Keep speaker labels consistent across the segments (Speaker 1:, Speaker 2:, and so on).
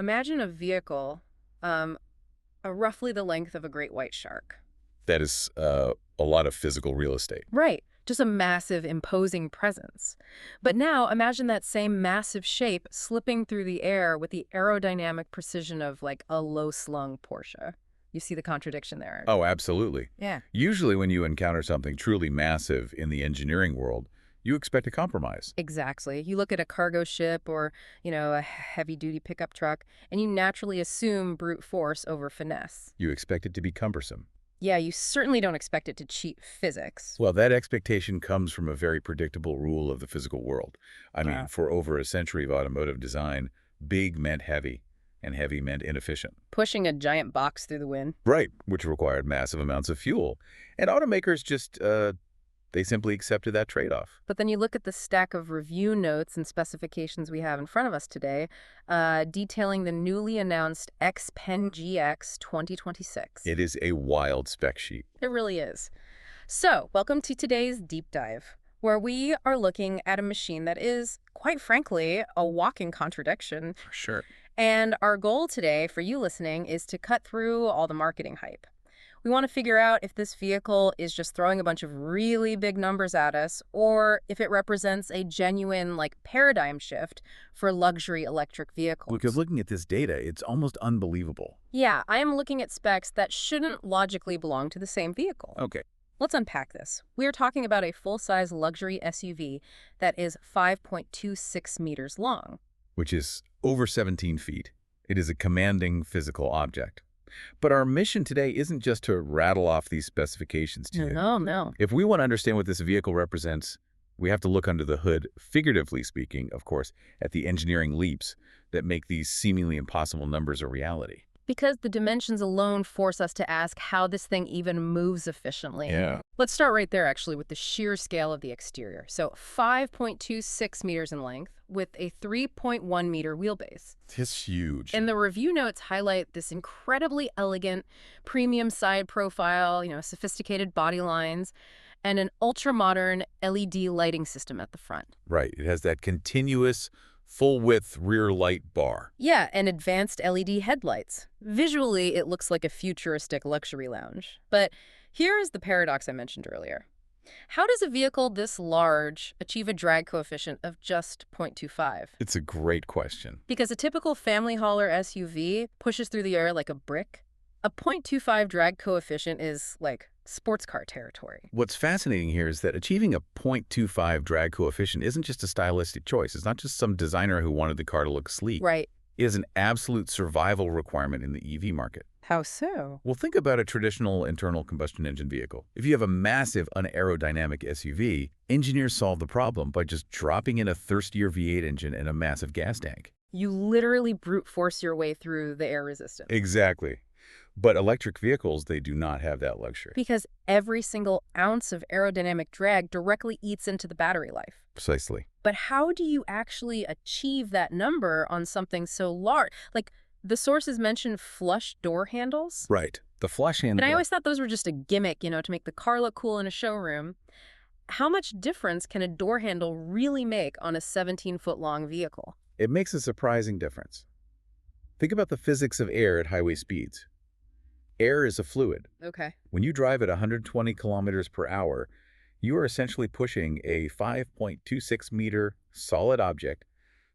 Speaker 1: Imagine a vehicle roughly the length of a great white shark.
Speaker 2: That is a lot of physical real estate.
Speaker 1: Right. Just a massive, imposing presence. But now imagine that same massive shape slipping through the air with the aerodynamic precision of like a low-slung Porsche. You see the contradiction there?
Speaker 2: Oh, absolutely.
Speaker 1: Yeah.
Speaker 2: Usually when you encounter something truly massive in the engineering world, you expect a compromise.
Speaker 1: Exactly. You look at a cargo ship or, a heavy-duty pickup truck, and you naturally assume brute force over finesse.
Speaker 2: You expect it to be cumbersome.
Speaker 1: Yeah, you certainly don't expect it to cheat physics.
Speaker 2: Well, that expectation comes from a very predictable rule of the physical world. I mean, for over a century of automotive design, big meant heavy, and heavy meant inefficient.
Speaker 1: Pushing a giant box through the wind.
Speaker 2: Right, which required massive amounts of fuel. And automakers just, they simply accepted that trade-off.
Speaker 1: But then you look at the stack of review notes and specifications we have in front of us today, detailing the newly announced XPENG GX 2026.
Speaker 2: It is a wild spec sheet.
Speaker 1: It really is. So, welcome to today's deep dive, where we are looking at a machine that is, quite frankly, a walking contradiction.
Speaker 2: For sure.
Speaker 1: And our goal today for you listening is to cut through all the marketing hype. We want to figure out if this vehicle is just throwing a bunch of really big numbers at us, or if it represents a genuine, paradigm shift for luxury electric vehicles.
Speaker 2: Because looking at this data, it's almost unbelievable.
Speaker 1: Yeah, I am looking at specs that shouldn't logically belong to the same vehicle.
Speaker 2: Okay.
Speaker 1: Let's unpack this. We are talking about a full-size luxury SUV that is 5.26 meters long.
Speaker 2: Which is over 17 feet. It is a commanding physical object. But our mission today isn't just to rattle off these specifications to you.
Speaker 1: No.
Speaker 2: If we want to understand what this vehicle represents, we have to look under the hood, figuratively speaking, of course, at the engineering leaps that make these seemingly impossible numbers a reality.
Speaker 1: Because the dimensions alone force us to ask how this thing even moves efficiently.
Speaker 2: Yeah.
Speaker 1: Let's start right there, actually, with the sheer scale of the exterior. So 5.26 meters in length with a 3.1 meter wheelbase.
Speaker 2: It's huge.
Speaker 1: And the review notes highlight this incredibly elegant premium side profile, sophisticated body lines, and an ultra-modern LED lighting system at the front.
Speaker 2: Right. It has that continuous, full-width rear light bar.
Speaker 1: Yeah, and advanced LED headlights. Visually, it looks like a futuristic luxury lounge. But here is the paradox I mentioned earlier. How does a vehicle this large achieve a drag coefficient of just 0.25?
Speaker 2: It's a great question.
Speaker 1: Because a typical family hauler SUV pushes through the air like a brick. A 0.25 drag coefficient is like sports car territory.
Speaker 2: What's fascinating here is that achieving a 0.25 drag coefficient isn't just a stylistic choice. It's not just some designer who wanted the car to look sleek.
Speaker 1: Right.
Speaker 2: It is an absolute survival requirement in the EV market.
Speaker 1: How so?
Speaker 2: Well, think about a traditional internal combustion engine vehicle. If you have a massive, unaerodynamic SUV, engineers solve the problem by just dropping in a thirstier V8 engine and a massive gas tank.
Speaker 1: You literally brute force your way through the air resistance.
Speaker 2: Exactly. But electric vehicles, they do not have that luxury.
Speaker 1: Because every single ounce of aerodynamic drag directly eats into the battery life.
Speaker 2: Precisely.
Speaker 1: But how do you actually achieve that number on something so large? The sources mention flush door handles.
Speaker 2: Right. The flush handle.
Speaker 1: And I always thought those were just a gimmick, to make the car look cool in a showroom. How much difference can a door handle really make on a 17-foot-long vehicle?
Speaker 2: It makes a surprising difference. Think about the physics of air at highway speeds. Air is a fluid.
Speaker 1: Okay.
Speaker 2: When you drive at 120 kilometers per hour, you are essentially pushing a 5.26 meter solid object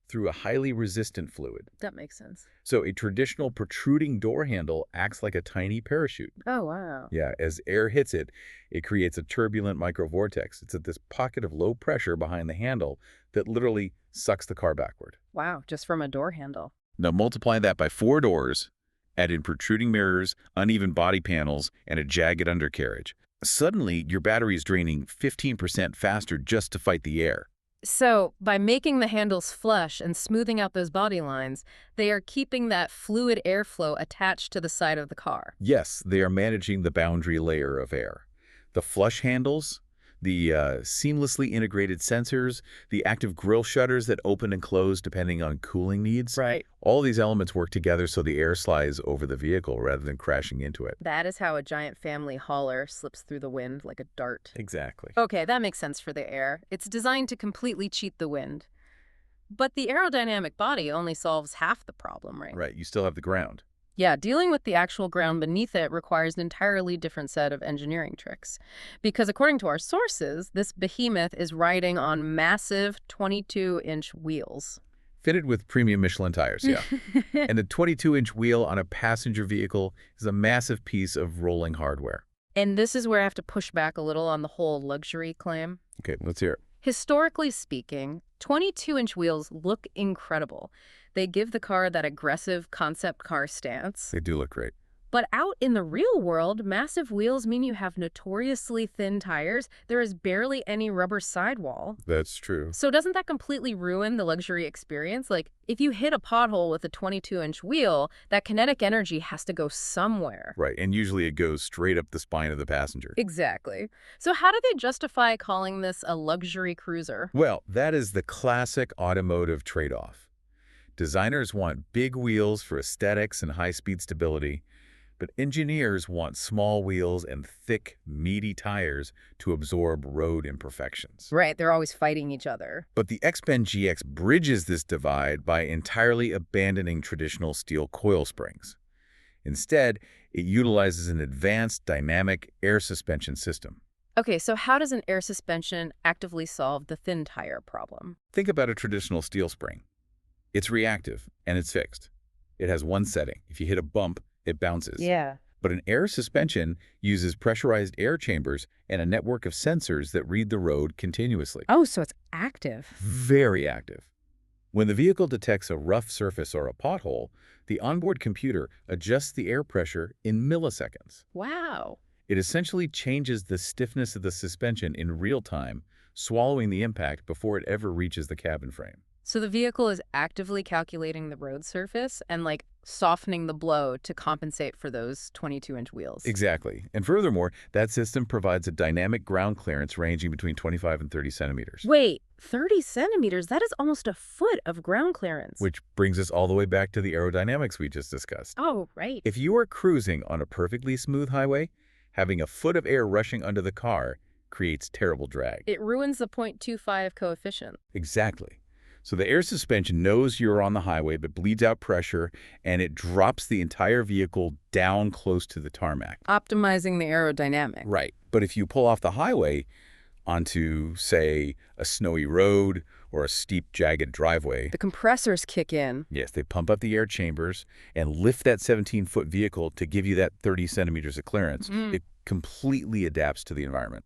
Speaker 2: through a highly resistant fluid.
Speaker 1: That makes sense.
Speaker 2: So a traditional protruding door handle acts like a tiny parachute.
Speaker 1: Oh, wow.
Speaker 2: Yeah, as air hits it, it creates a turbulent microvortex. It's at this pocket of low pressure behind the handle that literally sucks the car backward.
Speaker 1: Wow, just from a door handle.
Speaker 2: Now multiply that by 4 doors, add in protruding mirrors, uneven body panels, and a jagged undercarriage. Suddenly, your battery is draining 15% faster just to fight the air.
Speaker 1: So, by making the handles flush and smoothing out those body lines, they are keeping that fluid airflow attached to the side of the car.
Speaker 2: Yes, they are managing the boundary layer of air. The flush handles, the seamlessly integrated sensors, the active grille shutters that open and close depending on cooling needs.
Speaker 1: Right.
Speaker 2: All these elements work together so the air slides over the vehicle rather than crashing into it.
Speaker 1: That is how a giant family hauler slips through the wind like a dart.
Speaker 2: Exactly.
Speaker 1: Okay, that makes sense for the air. It's designed to completely cheat the wind. But the aerodynamic body only solves half the problem, right?
Speaker 2: Right, you still have the ground.
Speaker 1: Yeah, dealing with the actual ground beneath it requires an entirely different set of engineering tricks. Because according to our sources, this behemoth is riding on massive 22-inch wheels.
Speaker 2: Fitted with premium Michelin tires, yeah. And the 22-inch wheel on a passenger vehicle is a massive piece of rolling hardware.
Speaker 1: And this is where I have to push back a little on the whole luxury claim.
Speaker 2: Okay, let's hear it.
Speaker 1: Historically speaking, 22-inch wheels look incredible. They give the car that aggressive concept car stance.
Speaker 2: They do look great.
Speaker 1: But out in the real world, massive wheels mean you have notoriously thin tires. There is barely any rubber sidewall.
Speaker 2: That's true.
Speaker 1: So doesn't that completely ruin the luxury experience? Like, if you hit a pothole with a 22-inch wheel, that kinetic energy has to go somewhere.
Speaker 2: Right, and usually it goes straight up the spine of the passenger.
Speaker 1: Exactly. So how do they justify calling this a luxury cruiser?
Speaker 2: Well, that is the classic automotive trade-off. Designers want big wheels for aesthetics and high-speed stability, but engineers want small wheels and thick, meaty tires to absorb road imperfections.
Speaker 1: Right, they're always fighting each other.
Speaker 2: But the XPENG GX bridges this divide by entirely abandoning traditional steel coil springs. Instead, it utilizes an advanced dynamic air suspension system.
Speaker 1: Okay, so how does an air suspension actively solve the thin tire problem?
Speaker 2: Think about a traditional steel spring. It's reactive, and it's fixed. It has one setting. If you hit a bump, it bounces.
Speaker 1: Yeah.
Speaker 2: But an air suspension uses pressurized air chambers and a network of sensors that read the road continuously.
Speaker 1: Oh, so it's active.
Speaker 2: Very active. When the vehicle detects a rough surface or a pothole, the onboard computer adjusts the air pressure in milliseconds.
Speaker 1: Wow.
Speaker 2: It essentially changes the stiffness of the suspension in real time, swallowing the impact before it ever reaches the cabin frame.
Speaker 1: So the vehicle is actively calculating the road surface and like softening the blow to compensate for those 22-inch wheels.
Speaker 2: Exactly. And furthermore, that system provides a dynamic ground clearance ranging between 25 and 30 centimeters.
Speaker 1: Wait, 30 centimeters? That is almost a foot of ground clearance.
Speaker 2: Which brings us all the way back to the aerodynamics we just discussed.
Speaker 1: Oh, right.
Speaker 2: If you are cruising on a perfectly smooth highway, having a foot of air rushing under the car creates terrible drag.
Speaker 1: It ruins the 0.25 coefficient.
Speaker 2: Exactly. So the air suspension knows you're on the highway but bleeds out pressure, and it drops the entire vehicle down close to the tarmac.
Speaker 1: Optimizing the aerodynamic.
Speaker 2: Right. But if you pull off the highway onto, say, a snowy road or a steep, jagged driveway,
Speaker 1: The compressors kick in.
Speaker 2: yes, they pump up the air chambers and lift that 17-foot vehicle to give you that 30 centimeters of clearance. It completely adapts to the environment.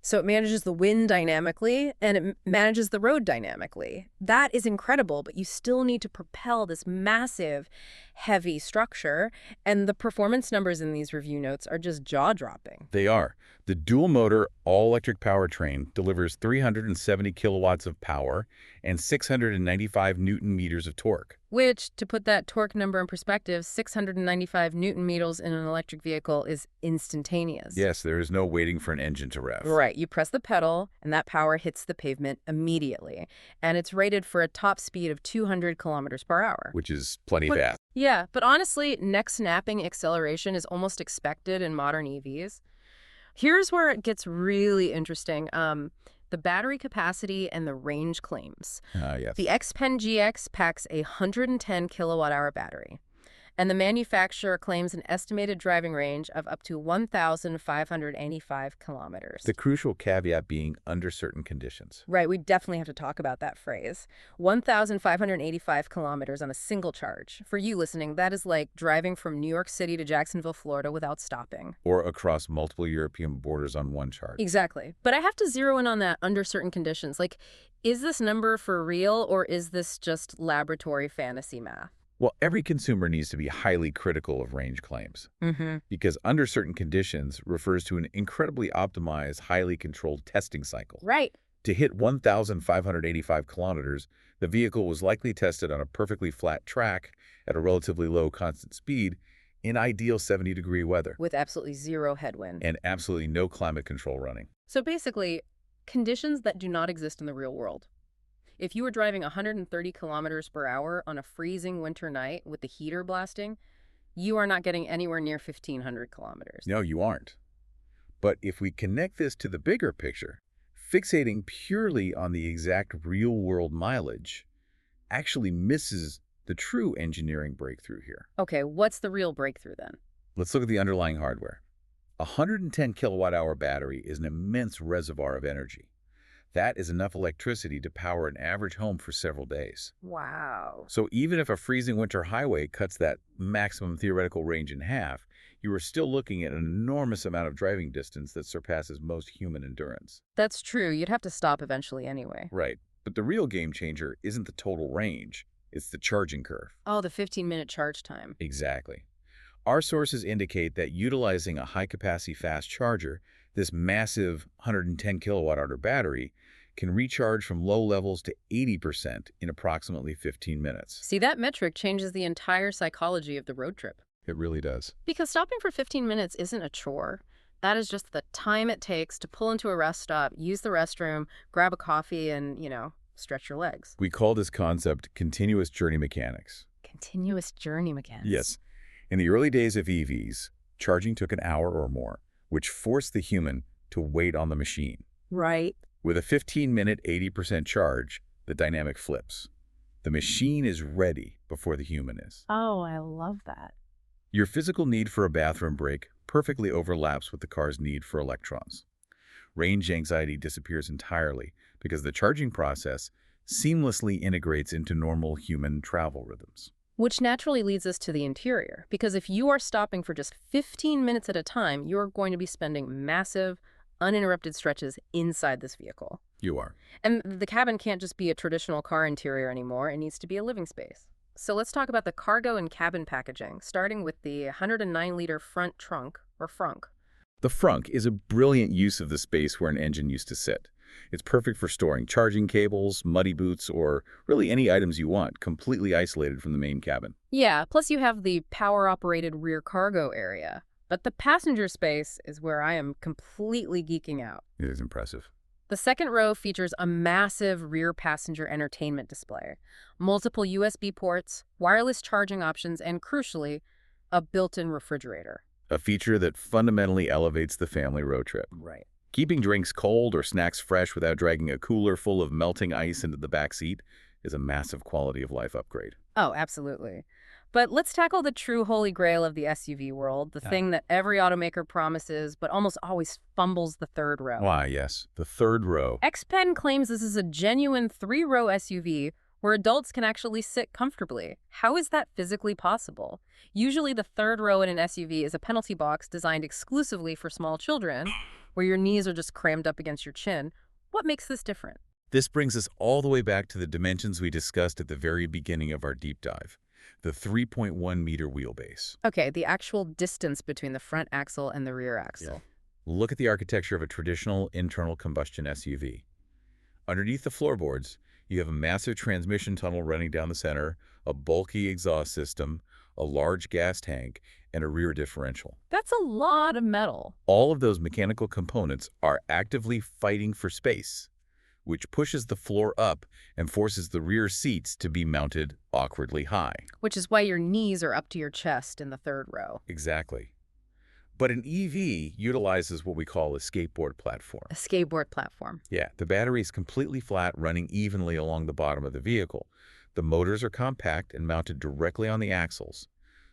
Speaker 1: So it manages the wind dynamically and it manages the road dynamically. That is incredible, but you still need to propel this massive, heavy structure. And the performance numbers in these review notes are just jaw-dropping.
Speaker 2: They are. The dual-motor, all-electric powertrain delivers 370 kilowatts of power and 695 newton-meters of torque.
Speaker 1: Which, to put that torque number in perspective, 695 newton meters in an electric vehicle is instantaneous.
Speaker 2: Yes, there is no waiting for an engine to rev.
Speaker 1: Right. You press the pedal, and that power hits the pavement immediately. And it's rated for a top speed of 200 kilometers per hour.
Speaker 2: Which is plenty
Speaker 1: But-
Speaker 2: fast.
Speaker 1: Yeah, but honestly, neck-snapping acceleration is almost expected in modern EVs. Here's where it gets really interesting. The battery capacity and the range claims.
Speaker 2: Yes.
Speaker 1: The XPENG GX packs a 110 kilowatt-hour battery, and the manufacturer claims an estimated driving range of up to 1,585 kilometers.
Speaker 2: The crucial caveat being under certain conditions.
Speaker 1: Right, we definitely have to talk about that phrase. 1,585 kilometers on a single charge. For you listening, that is like driving from New York City to Jacksonville, Florida without stopping.
Speaker 2: Or across multiple European borders on one charge.
Speaker 1: Exactly. But I have to zero in on that under certain conditions. Like, is this number for real or is this just laboratory fantasy math?
Speaker 2: Well, every consumer needs to be highly critical of range claims, because under certain conditions refers to an incredibly optimized, highly controlled testing cycle.
Speaker 1: Right.
Speaker 2: To hit 1,585 kilometers, the vehicle was likely tested on a perfectly flat track at a relatively low constant speed in ideal 70-degree weather,
Speaker 1: With absolutely zero headwind.
Speaker 2: and absolutely no climate control running.
Speaker 1: So basically, conditions that do not exist in the real world. If you were driving 130 kilometers per hour on a freezing winter night with the heater blasting, you are not getting anywhere near 1,500 kilometers.
Speaker 2: No, you aren't. But if we connect this to the bigger picture, fixating purely on the exact real-world mileage, actually misses the true engineering breakthrough here.
Speaker 1: Okay, what's the real breakthrough then?
Speaker 2: Let's look at the underlying hardware. A 110 kilowatt-hour battery is an immense reservoir of energy. That is enough electricity to power an average home for several days.
Speaker 1: Wow.
Speaker 2: So even if a freezing winter highway cuts that maximum theoretical range in half, you are still looking at an enormous amount of driving distance that surpasses most human endurance.
Speaker 1: That's true. You'd have to stop eventually anyway.
Speaker 2: Right. But the real game changer isn't the total range, it's the charging curve.
Speaker 1: Oh, the 15-minute charge time.
Speaker 2: Exactly. Our sources indicate that utilizing a high-capacity fast charger, this massive 110 kilowatt-hour battery, can recharge from low levels to 80% in approximately 15 minutes.
Speaker 1: See, that metric changes the entire psychology of the road trip.
Speaker 2: It really does.
Speaker 1: Because stopping for 15 minutes isn't a chore. That is just the time it takes to pull into a rest stop, use the restroom, grab a coffee, and, stretch your legs.
Speaker 2: We call this concept continuous journey mechanics.
Speaker 1: Continuous journey mechanics.
Speaker 2: Yes. In the early days of EVs, charging took an hour or more, which forced the human to wait on the machine.
Speaker 1: Right.
Speaker 2: With a 15-minute 80% charge, the dynamic flips. The machine is ready before the human is.
Speaker 1: Oh, I love that.
Speaker 2: Your physical need for a bathroom break perfectly overlaps with the car's need for electrons. Range anxiety disappears entirely because the charging process seamlessly integrates into normal human travel rhythms.
Speaker 1: Which naturally leads us to the interior, because if you are stopping for just 15 minutes at a time, you're going to be spending massive, uninterrupted stretches inside this vehicle.
Speaker 2: You are.
Speaker 1: And the cabin can't just be a traditional car interior anymore. It needs to be a living space. So let's talk about the cargo and cabin packaging, starting with the 109-liter front trunk, or Frunk.
Speaker 2: The Frunk is a brilliant use of the space where an engine used to sit. It's perfect for storing charging cables, muddy boots, or really any items you want, completely isolated from the main cabin.
Speaker 1: Yeah, plus you have the power-operated rear cargo area. But the passenger space is where I am completely geeking out.
Speaker 2: It is impressive.
Speaker 1: The second row features a massive rear passenger entertainment display, multiple USB ports, wireless charging options, and crucially, a built-in refrigerator.
Speaker 2: A feature that fundamentally elevates the family road trip.
Speaker 1: Right.
Speaker 2: Keeping drinks cold or snacks fresh without dragging a cooler full of melting ice into the back seat is a massive quality of life upgrade.
Speaker 1: Oh, absolutely. But let's tackle the true holy grail of the SUV world, the thing that every automaker promises but almost always fumbles: the third row.
Speaker 2: Why, yes, the third row.
Speaker 1: XPENG claims this is a genuine three-row SUV where adults can actually sit comfortably. How is that physically possible? Usually the third row in an SUV is a penalty box designed exclusively for small children, where your knees are just crammed up against your chin. What makes this different?
Speaker 2: This brings us all the way back to the dimensions we discussed at the very beginning of our deep dive, the 3.1-meter wheelbase.
Speaker 1: Okay, the actual distance between the front axle and the rear axle.
Speaker 2: Look at the architecture of a traditional internal combustion SUV. Underneath the floorboards, you have a massive transmission tunnel running down the center, a bulky exhaust system, a large gas tank, and a rear differential.
Speaker 1: That's a lot of metal.
Speaker 2: All of those mechanical components are actively fighting for space, which pushes the floor up and forces the rear seats to be mounted awkwardly high.
Speaker 1: Which is why your knees are up to your chest in the third row.
Speaker 2: Exactly. But an EV utilizes what we call a skateboard platform.
Speaker 1: A skateboard platform.
Speaker 2: Yeah, the battery is completely flat, running evenly along the bottom of the vehicle. The motors are compact and mounted directly on the axles.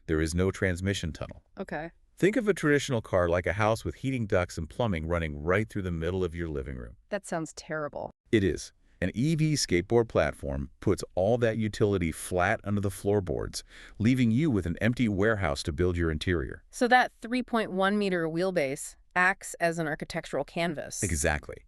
Speaker 2: There is no transmission tunnel.
Speaker 1: Okay.
Speaker 2: Think of a traditional car like a house with heating ducts and plumbing running right through the middle of your living room.
Speaker 1: That sounds terrible.
Speaker 2: It is. An EV skateboard platform puts all that utility flat under the floorboards, leaving you with an empty warehouse to build your interior.
Speaker 1: So that 3.1-meter wheelbase acts as an architectural canvas.
Speaker 2: Exactly.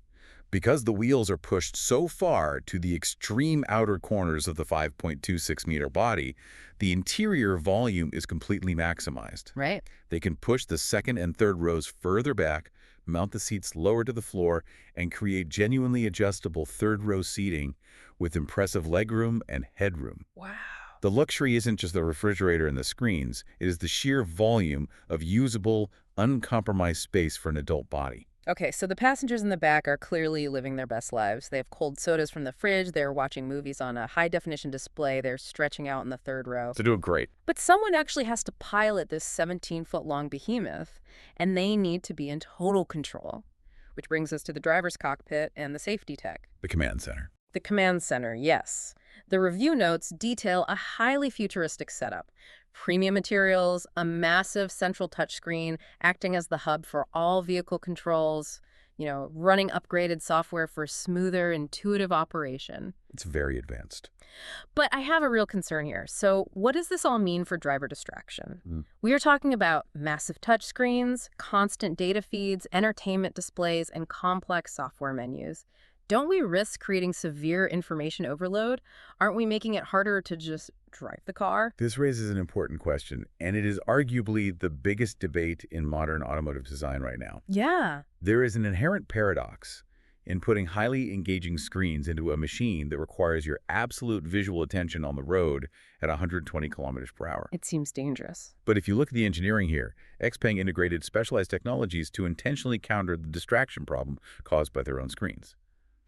Speaker 2: Because the wheels are pushed so far to the extreme outer corners of the 5.26-meter body, the interior volume is completely maximized.
Speaker 1: Right.
Speaker 2: They can push the second and third rows further back, mount the seats lower to the floor, and create genuinely adjustable third-row seating with impressive legroom and headroom.
Speaker 1: Wow.
Speaker 2: The luxury isn't just the refrigerator and the screens, it is the sheer volume of usable, uncompromised space for an adult body.
Speaker 1: Okay, so the passengers in the back are clearly living their best lives. They have cold sodas from the fridge, they're watching movies on a high-definition display, they're stretching out in the third row.
Speaker 2: They're doing great.
Speaker 1: But someone actually has to pilot this 17-foot-long behemoth, and they need to be in total control. Which brings us to the driver's cockpit and the safety tech.
Speaker 2: The command center.
Speaker 1: The command center, yes. The review notes detail a highly futuristic setup. Premium materials, a massive central touchscreen acting as the hub for all vehicle controls, running upgraded software for smoother, intuitive operation.
Speaker 2: It's very advanced.
Speaker 1: But I have a real concern here. So what does this all mean for driver distraction?
Speaker 2: Mm.
Speaker 1: We are talking about massive touchscreens, constant data feeds, entertainment displays, and complex software menus. Don't we risk creating severe information overload? Aren't we making it harder to just drive the car?
Speaker 2: This raises an important question, and it is arguably the biggest debate in modern automotive design right now.
Speaker 1: Yeah.
Speaker 2: There is an inherent paradox in putting highly engaging screens into a machine that requires your absolute visual attention on the road at 120 kilometers per hour.
Speaker 1: It seems dangerous.
Speaker 2: But if you look at the engineering here, XPENG integrated specialized technologies to intentionally counter the distraction problem caused by their own screens.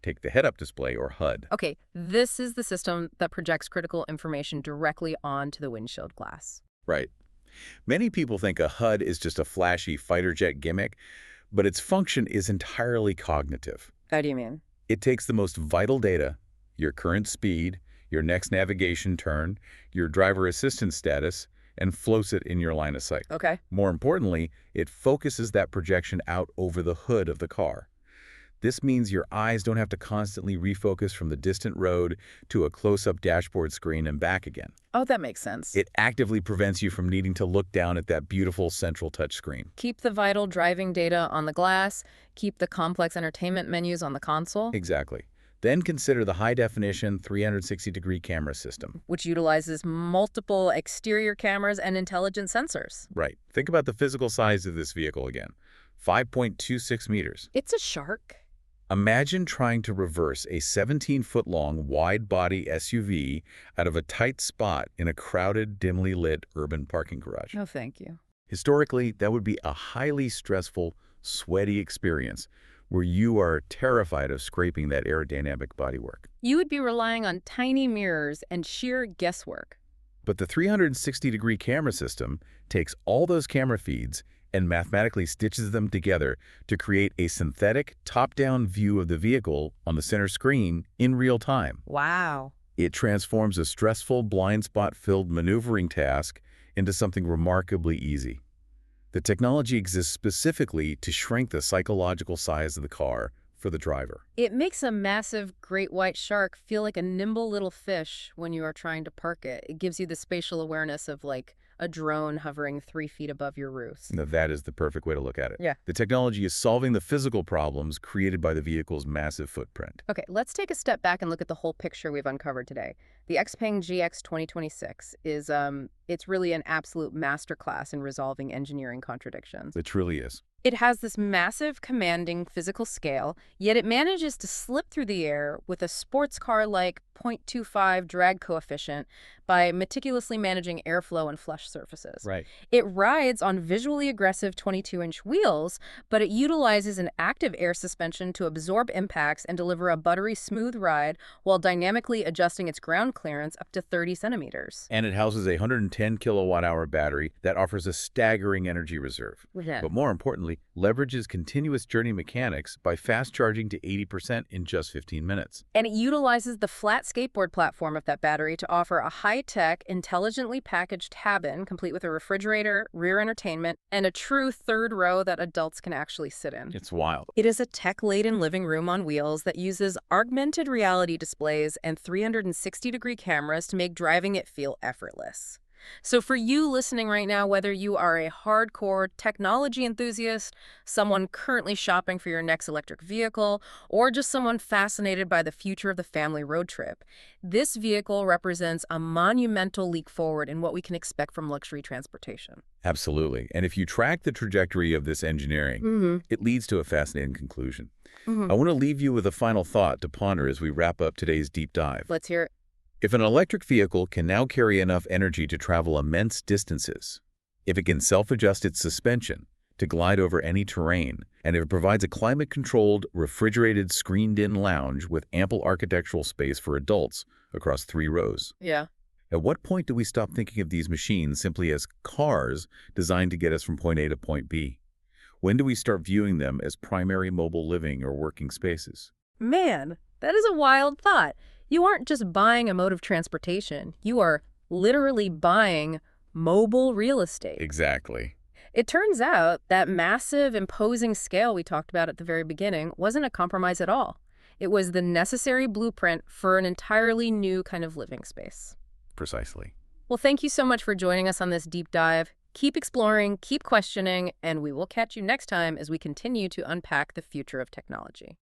Speaker 2: Take the head-up display, or HUD.
Speaker 1: Okay, this is the system that projects critical information directly onto the windshield glass.
Speaker 2: Right. Many people think a HUD is just a flashy fighter jet gimmick, but its function is entirely cognitive.
Speaker 1: How do you mean?
Speaker 2: It takes the most vital data, your current speed, your next navigation turn, your driver assistance status, and floats it in your line of sight.
Speaker 1: Okay.
Speaker 2: More importantly, it focuses that projection out over the hood of the car. This means your eyes don't have to constantly refocus from the distant road to a close-up dashboard screen and back again.
Speaker 1: Oh, that makes sense.
Speaker 2: It actively prevents you from needing to look down at that beautiful central touchscreen.
Speaker 1: Keep the vital driving data on the glass, keep the complex entertainment menus on the console.
Speaker 2: Exactly. Then consider the high-definition 360-degree camera system.
Speaker 1: Which utilizes multiple exterior cameras and intelligent sensors.
Speaker 2: Right. Think about the physical size of this vehicle again. 5.26 meters.
Speaker 1: It's a shark.
Speaker 2: Imagine trying to reverse a 17-foot-long wide-body SUV out of a tight spot in a crowded, dimly lit urban parking garage.
Speaker 1: No, thank you.
Speaker 2: Historically, that would be a highly stressful, sweaty experience where you are terrified of scraping that aerodynamic bodywork.
Speaker 1: You would be relying on tiny mirrors and sheer guesswork.
Speaker 2: But the 360-degree camera system takes all those camera feeds and mathematically stitches them together to create a synthetic, top-down view of the vehicle on the center screen in real time.
Speaker 1: Wow.
Speaker 2: It transforms a stressful, blind spot-filled maneuvering task into something remarkably easy. The technology exists specifically to shrink the psychological size of the car for the driver.
Speaker 1: It makes a massive great white shark feel like a nimble little fish when you are trying to park it. It gives you the spatial awareness of like a drone hovering 3 feet above your roofs.
Speaker 2: Now, that is the perfect way to look at it.
Speaker 1: Yeah.
Speaker 2: The technology is solving the physical problems created by the vehicle's massive footprint.
Speaker 1: Okay, let's take a step back and look at the whole picture we've uncovered today. The XPENG GX 2026 is, it's really an absolute masterclass in resolving engineering contradictions.
Speaker 2: It truly is.
Speaker 1: It has this massive, commanding physical scale, yet it manages to slip through the air with a sports car-like 0.25 drag coefficient by meticulously managing airflow and flush surfaces.
Speaker 2: Right.
Speaker 1: It rides on visually aggressive 22-inch wheels, but it utilizes an active air suspension to absorb impacts and deliver a buttery smooth ride while dynamically adjusting its ground clearance up to 30 centimeters.
Speaker 2: And it houses a 110 kilowatt-hour battery that offers a staggering energy reserve.
Speaker 1: Yeah.
Speaker 2: But more importantly, leverages continuous journey mechanics by fast charging to 80% in just 15 minutes.
Speaker 1: And it utilizes the flat skateboard platform of that battery to offer a high-tech, intelligently packaged cabin complete with a refrigerator, rear entertainment, and a true third row that adults can actually sit in.
Speaker 2: It's wild.
Speaker 1: It is a tech-laden living room on wheels that uses augmented reality displays and 360-degree cameras to make driving it feel effortless. So for you listening right now, whether you are a hardcore technology enthusiast, someone currently shopping for your next electric vehicle, or just someone fascinated by the future of the family road trip, this vehicle represents a monumental leap forward in what we can expect from luxury transportation.
Speaker 2: Absolutely. And if you track the trajectory of this engineering, it leads to a fascinating conclusion. I want to leave you with a final thought to ponder as we wrap up today's deep dive.
Speaker 1: Let's hear it.
Speaker 2: If an electric vehicle can now carry enough energy to travel immense distances, if it can self-adjust its suspension to glide over any terrain, and if it provides a climate-controlled, refrigerated, screened-in lounge with ample architectural space for adults across 3 rows.
Speaker 1: Yeah.
Speaker 2: At what point do we stop thinking of these machines simply as cars designed to get us from point A to point B? When do we start viewing them as primary mobile living or working spaces?
Speaker 1: Man, That is a wild thought. You aren't just buying a mode of transportation. You are literally buying mobile real estate.
Speaker 2: Exactly.
Speaker 1: It turns out that massive, imposing scale we talked about at the very beginning wasn't a compromise at all. It was the necessary blueprint for an entirely new kind of living space.
Speaker 2: Precisely.
Speaker 1: Well, thank you so much for joining us on this deep dive. Keep exploring, keep questioning, and we will catch you next time as we continue to unpack the future of technology.